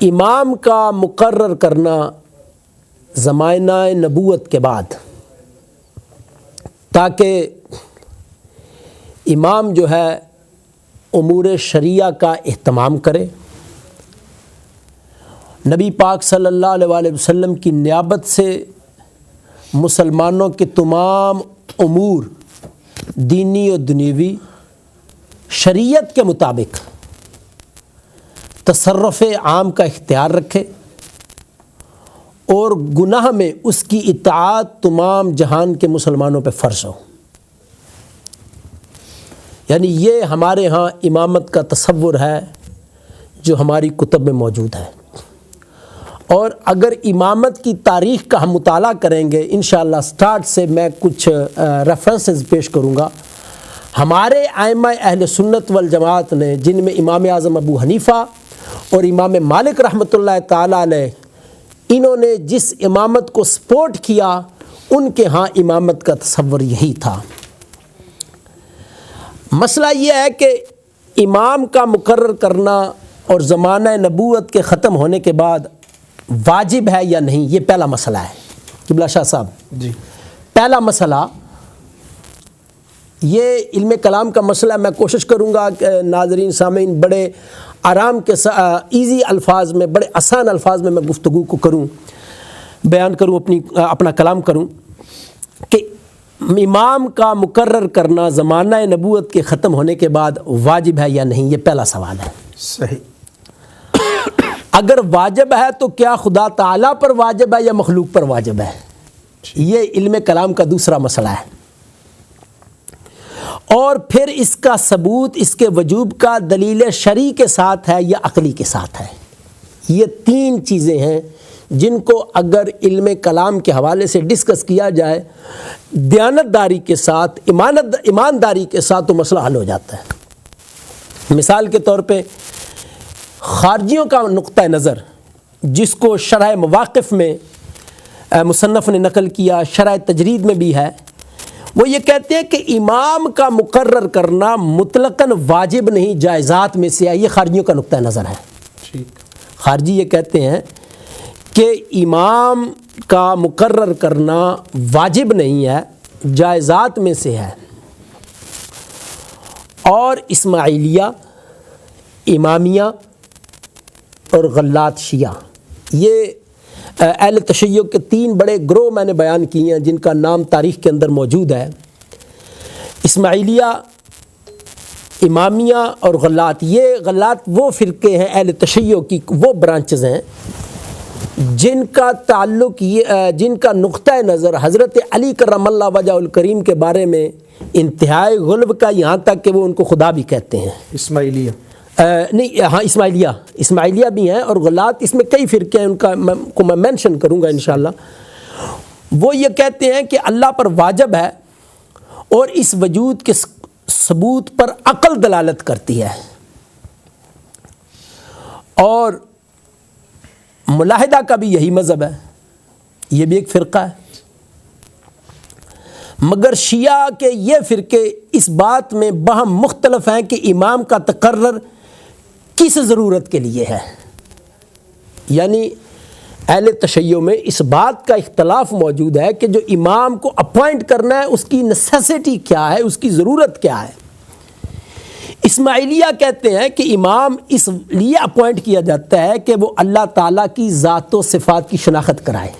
امام کا مقرر کرنا زمانہ نبوت کے بعد، تاکہ امام جو ہے امور شریعہ کا اہتمام کرے، نبی پاک صلی اللہ علیہ وسلم کی نیابت سے مسلمانوں کے تمام امور دینی و دنیوی شریعت کے مطابق تصرف عام کا اختیار رکھے، اور گناہ میں اس کی اطاعت تمام جہان کے مسلمانوں پہ فرض ہو۔ یعنی یہ ہمارے ہاں امامت کا تصور ہے جو ہماری کتب میں موجود ہے، اور اگر امامت کی تاریخ کا ہم مطالعہ کریں گے انشاءاللہ سٹارٹ سے میں کچھ ریفرنسز پیش کروں گا۔ ہمارے ائمہ اہل سنت والجماعت نے، جن میں امام اعظم ابو حنیفہ اور امام مالک رحمۃ اللہ تعالیٰ علیہ، انہوں نے جس امامت کو سپورٹ کیا، ان کے ہاں امامت کا تصور یہی تھا۔ مسئلہ یہ ہے کہ امام کا مقرر کرنا اور زمانہ نبوت کے ختم ہونے کے بعد واجب ہے یا نہیں، یہ پہلا مسئلہ ہے۔ قبلہ شاہ صاحب جی، پہلا مسئلہ یہ علم کلام کا مسئلہ، میں کوشش کروں گا کہ ناظرین سامعین بڑے آرام کے ایزی الفاظ میں، بڑے آسان الفاظ میں گفتگو کو کروں، بیان کروں، اپنا کلام کروں، کہ امام کا مقرر کرنا زمانہ نبوت کے ختم ہونے کے بعد واجب ہے یا نہیں، یہ پہلا سوال ہے۔ صحیح۔ اگر واجب ہے تو کیا خدا تعالیٰ پر واجب ہے یا مخلوق پر واجب ہے؟ یہ علم کلام کا دوسرا مسئلہ ہے، اور پھر اس کا ثبوت اس کے وجوب کا دلیل شرعی کے ساتھ ہے یا عقلی کے ساتھ ہے۔ یہ تین چیزیں ہیں جن کو اگر علم کلام کے حوالے سے ڈسکس کیا جائے دیانتداری کے ساتھ، ایمانداری کے ساتھ، تو مسئلہ حل ہو جاتا ہے۔ مثال کے طور پہ خارجیوں کا نقطہ نظر جس کو شرح مواقف میں مصنف نے نقل کیا، شرح تجرید میں بھی ہے، وہ یہ کہتے ہیں کہ امام کا مقرر کرنا مطلقاً واجب نہیں، جائزات میں سے ہے۔ یہ خارجیوں کا نقطہ نظر ہے۔ ٹھیک۔ خارجی یہ کہتے ہیں کہ امام کا مقرر کرنا واجب نہیں ہے، جائزات میں سے ہے۔ اور اسماعیلیہ، امامیہ اور غلات شیعہ، یہ اہل تشیع کے تین بڑے گروہ میں نے بیان کیے ہیں جن کا نام تاریخ کے اندر موجود ہے۔ اسماعیلیہ، امامیہ اور غلات، یہ غلات وہ فرقے ہیں اہل تشیع کی، وہ برانچز ہیں جن کا تعلق جن کا نقطہ نظر حضرت علی کرم اللہ وجہ الکریم کے بارے میں انتہائی غلو کا، یہاں تک کہ وہ ان کو خدا بھی کہتے ہیں۔ اسماعیلیہ نہیں، ہاں اسماعیلیہ بھی ہیں، اور غلات اس میں کئی فرقے ہیں، ان کا میں مینشن کروں گا انشاءاللہ۔ وہ یہ کہتے ہیں کہ اللہ پر واجب ہے اور اس وجود کے ثبوت پر عقل دلالت کرتی ہے، اور ملاحدہ کا بھی یہی مذہب ہے، یہ بھی ایک فرقہ ہے۔ مگر شیعہ کے یہ فرقے اس بات میں باہم مختلف ہیں کہ امام کا تقرر کس ضرورت کے لیے ہے، یعنی اہل تشیع میں اس بات کا اختلاف موجود ہے کہ جو امام کو اپوائنٹ کرنا ہے اس کی نیسیسٹی کیا ہے، اس کی ضرورت کیا ہے۔ اسماعیلیہ کہتے ہیں کہ امام اس لیے اپوائنٹ کیا جاتا ہے کہ وہ اللہ تعالیٰ کی ذات و صفات کی شناخت کرائے،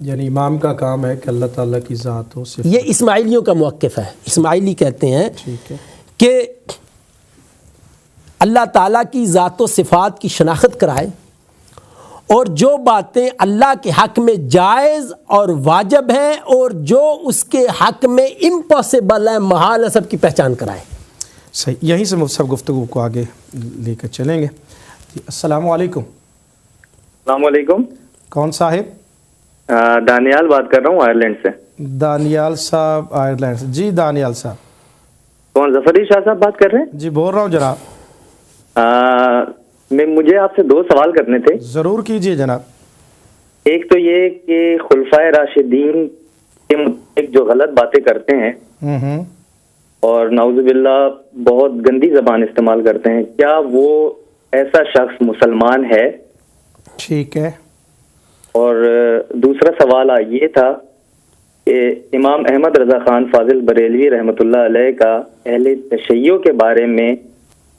یعنی امام کا کام ہے کہ اللہ تعالیٰ کی ذات و صفات۔ یہ اسماعیلیوں کا موقف ہے۔ اسماعیلی کہتے ہیں ٹھیک ہے کہ اللہ تعالیٰ کی ذات و صفات کی شناخت کرائے، اور جو باتیں اللہ کے حق میں جائز اور واجب ہیں اور جو اس کے حق میں امپاسبل ہیں، محال ہے، سب کی پہچان کرائے۔ صحیح، یہیں سے سب گفتگو کو آگے لے کر چلیں گے۔ السلام علیکم۔ السلام علیکم۔ کون صاحب؟ دانیال بات کر رہا ہوں آئرلینڈ سے۔ دانیال صاحب آئرلینڈ سے؟ جی دانیال صاحب۔ کون؟ ظفر شاہ صاحب بات کر رہے ہیں؟ جی بول رہا ہوں جناب۔ مجھے آپ سے دو سوال کرنے تھے۔ ضرور کیجئے جناب۔ ایک تو یہ کہ خلفائے راشدین کے متعلق جو غلط باتیں کرتے ہیں اور نعوذ باللہ بہت گندی زبان استعمال کرتے ہیں، کیا وہ ایسا شخص مسلمان ہے؟ ٹھیک ہے۔ اور دوسرا سوال یہ تھا کہ امام احمد رضا خان فاضل بریلوی رحمۃ اللہ علیہ کا اہل تشیع کے بارے میں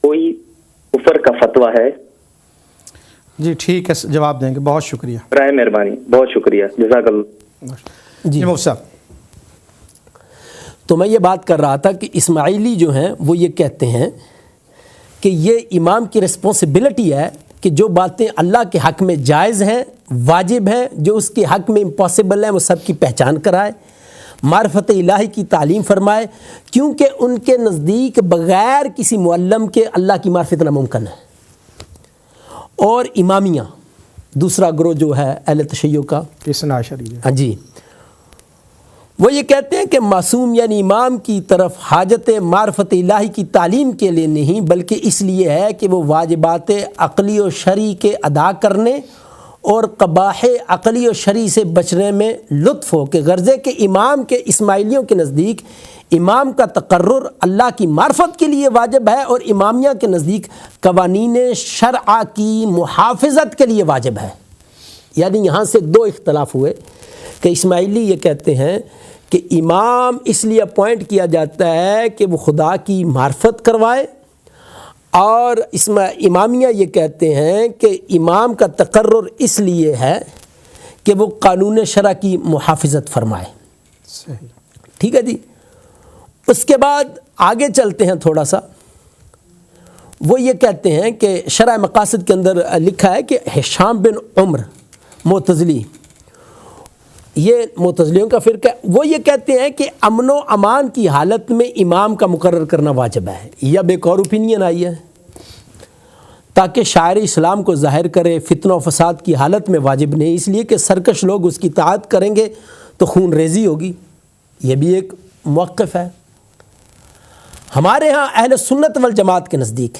کوئی کفر کا فتویٰ ہے؟ جی ٹھیک ہے، جواب دیں گے، بہت شکریہ، برائے مہربانی، بہت شکریہ، جزاک اللہ۔ جی مفتی صاحب۔ تو میں یہ بات کر رہا تھا کہ اسماعیلی جو ہیں وہ یہ کہتے ہیں کہ یہ امام کی رسپانسبلٹی ہے کہ جو باتیں اللہ کے حق میں جائز ہیں، واجب ہیں، جو اس کے حق میں امپاسبل ہیں، وہ سب کی پہچان کرائے، معرفت الہی کی تعلیم فرمائے، کیونکہ ان کے نزدیک بغیر کسی معلم کے اللہ کی معرفت ناممکن ہے۔ اور امامیہ دوسرا گروہ جو ہے اہل تشیع کا، اثنا عشری، ہاں جی، وہ یہ کہتے ہیں کہ معصوم یعنی امام کی طرف حاجت معرفت الہی کی تعلیم کے لیے نہیں، بلکہ اس لیے ہے کہ وہ واجبات عقلی و شرعی کے ادا کرنے اور قباح عقلی و شرعی سے بچنے میں لطف ہو، کہ غرضے کہ امام کے اسماعیلیوں کے نزدیک امام کا تقرر اللہ کی معرفت کے لیے واجب ہے، اور امامیہ کے نزدیک قوانین شرع کی محافظت کے لیے واجب ہے۔ یعنی یہاں سے دو اختلاف ہوئے کہ اسماعیلی یہ کہتے ہیں کہ امام اس لیے اپوائنٹ کیا جاتا ہے کہ وہ خدا کی معرفت کروائے، اور امامیہ یہ کہتے ہیں کہ امام کا تقرر اس لیے ہے کہ وہ قانون شرع کی محافظت فرمائے۔ صحیح. ٹھیک ہے جی. اس کے بعد آگے چلتے ہیں تھوڑا سا. وہ یہ کہتے ہیں کہ شرح مقاصد کے اندر لکھا ہے کہ ہشام بن عمر معتزلی، یہ معتزلیوں کا فرقہ ہے، وہ یہ کہتے ہیں کہ امن و امان کی حالت میں امام کا مقرر کرنا واجب ہے. یہ اب ایک اور اوپینین آئی ہے، تاکہ شاعر اسلام کو ظاہر کرے. فتنہ و فساد کی حالت میں واجب نہیں، اس لیے کہ سرکش لوگ اس کی اطاعت کریں گے تو خون ریزی ہوگی. یہ بھی ایک موقف ہے. ہمارے ہاں اہل سنت والجماعت کے نزدیک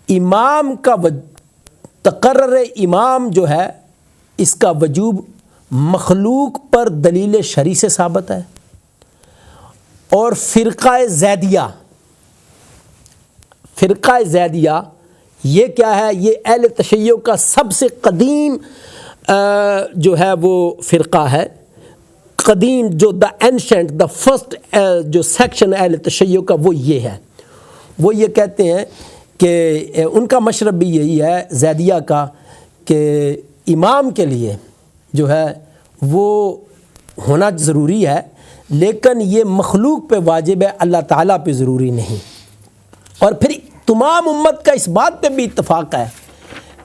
امام کا تقرر امام جو ہے اس کا وجوب مخلوق پر دلیل شرعی سے ثابت ہے. اور فرقہ زیدیہ یہ کیا ہے؟ یہ اہل تشیع کا سب سے قدیم جو ہے وہ فرقہ ہے. قدیم جو دا اینشنٹ دا فرسٹ جو سیکشن اہل تشیع کا وہ یہ ہے. وہ یہ کہتے ہیں کہ ان کا مشرب بھی یہی ہے زیدیہ کا، کہ امام کے لیے جو ہے وہ ہونا ضروری ہے، لیکن یہ مخلوق پہ واجب ہے، اللہ تعالیٰ پہ ضروری نہیں. اور پھر تمام امت کا اس بات پہ بھی اتفاق ہے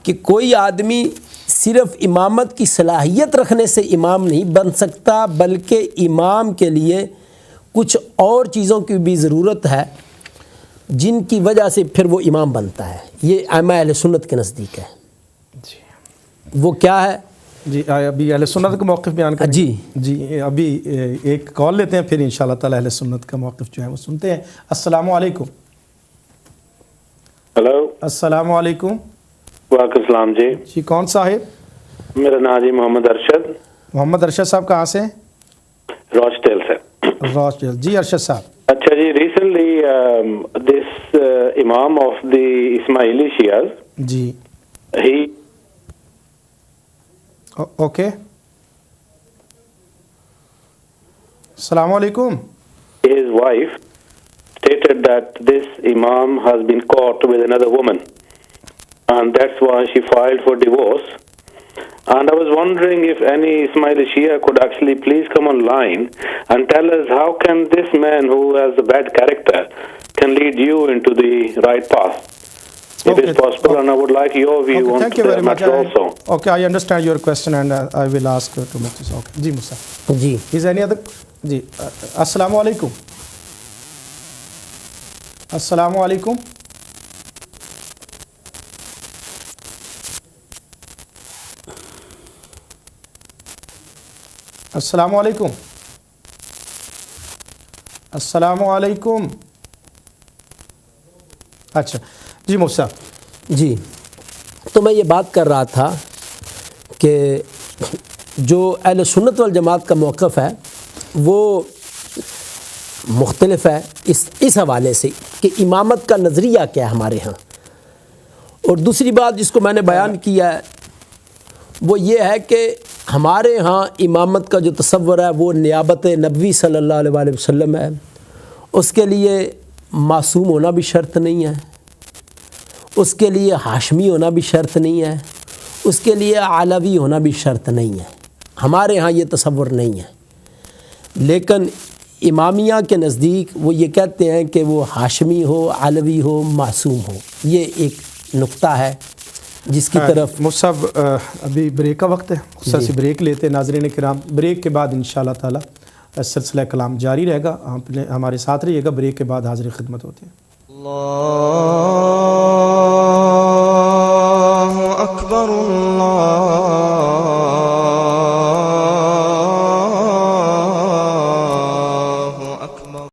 کہ کوئی آدمی صرف امامت کی صلاحیت رکھنے سے امام نہیں بن سکتا، بلکہ امام کے لیے کچھ اور چیزوں کی بھی ضرورت ہے جن کی وجہ سے پھر وہ امام بنتا ہے. یہ ائمہ اہل سنت کے نزدیک ہے. وہ کیا ہے؟ جی ابھی اہل سنت کا موقف بیان کریں. جی ابھی ایک کال لیتے ہیں، پھر انشاءاللہ تعالی اہل سنت کا موقف جو ہے وہ سنتے ہیں. السلام علیکم. ہلو السلام علیکم. وعلیکم السلام. جی کون صاحب؟ میرا نام جی محمد ارشد. محمد ارشد صاحب کہاں سے؟ روچڈیل سے. روچڈیل. جی ارشد صاحب. اچھا جی، ریسنٹلی دس امام of the Ismaili شیعز، G he okay. السلام علیکم. his wife stated that this imam has been caught with another woman, and that's why she filed for divorce. And I was wondering if any Ismaili Shia could actually please come online and tell us how can this man who has a bad character can lead you into the right path. If it's possible, and I would like your view on the matter also. Okay, I understand your question and I will ask to Mufti. Okay. Ji Musa. G Is any other? Ji. Assalamu alaikum. Assalamu alaikum. السلام علیکم. السلام علیکم. اچھا جی موسیٰ. جی تو میں یہ بات کر رہا تھا کہ جو اہل سنت والجماعت کا موقف ہے وہ مختلف ہے اس حوالے سے کہ امامت کا نظریہ کیا ہے ہمارے ہاں. اور دوسری بات جس کو میں نے بیان کیا ہے وہ یہ ہے کہ ہمارے ہاں امامت کا جو تصور ہے وہ نیابت نبوی صلی اللہ علیہ وآلہ وسلم ہے. اس کے لیے معصوم ہونا بھی شرط نہیں ہے، اس کے لیے ہاشمی ہونا بھی شرط نہیں ہے، اس کے لیے علوی ہونا بھی شرط نہیں ہے. ہمارے ہاں یہ تصور نہیں ہے. لیکن امامیہ کے نزدیک وہ یہ کہتے ہیں کہ وہ ہاشمی ہو، علوی ہو، معصوم ہو. یہ ایک نقطہ ہے جس کی طرف مصعب ابھی بریک کا وقت ہے، خصوصی بریک لیتے ہیں. ناظرین کرام بریک کے بعد انشاءاللہ تعالی سلسلہ کلام جاری رہے گا. ہمارے ساتھ رہیے گا. بریک کے بعد حاضر خدمت ہوتی ہے. اللہ اکبر. اللہ